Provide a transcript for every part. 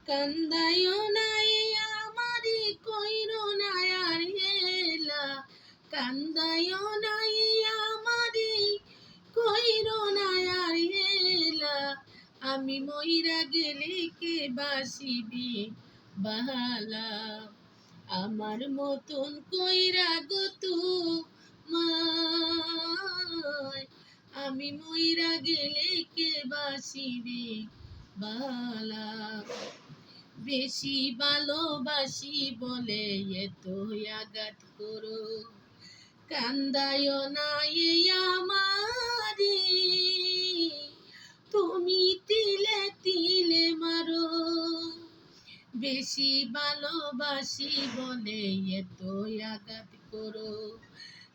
কান্দাইও নাই আমারি কইরো না আর হেলা, কান্দাইও নাই আমারি কইরো না আর হেলা, আমি মইরা গেলে কে বাসিবি বালা, আমার মতন কইরা গো তোমায়, আমি মইরা গেলে কে বাসিবি বালা। বেশি ভালোবাসি বলে এত আঘাত করো, কান্দায় না এই আমারি, তুমি তিলে তিলে মারো। বেশি ভালোবাসি বলে এত আঘাত করো,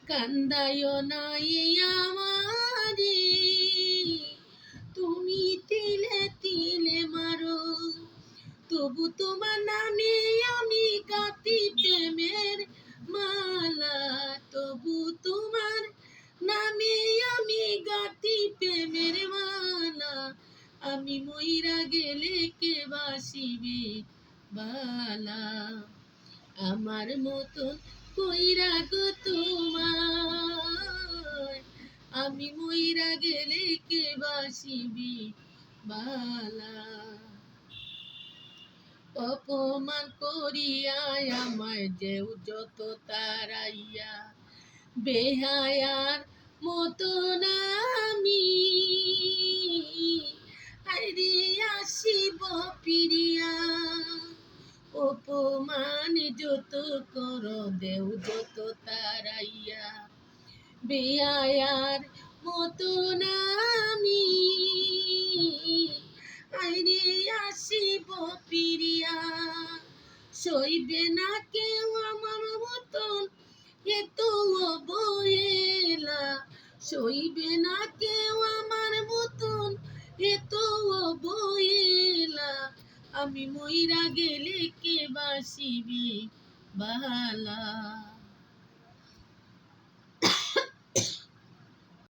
কান্দায় না এই আমারি, তুমি তিলে তিলে মারো। তবু তোমার নামে আমি গাতি প্রেমের মালা, তবু তোমার নামে আমি গাতি প্রেমের মালা, আমি মইরা গেলে কে বাসিবি বালা, আমার মতন কইরা গো তোমায়, আমি মইরা গেলে কে বাসিবি বালা। অপমান করিয়া আমায় যেও যত তারাইয়া, বেহায়ার মতন আমি আইরে আসিব ফিরিয়া। অপমান যত কর দেও যত তারাইয়া, বেহায়ার মতন আমি আইরে আসিব ফিরিয়া। সইবে না কেউ আমার মতন এত অবহেলা, সইবে না কেউ আমার মতন এত অবহেলা, আমি মইরা গেলে কে বাসিবি বালা।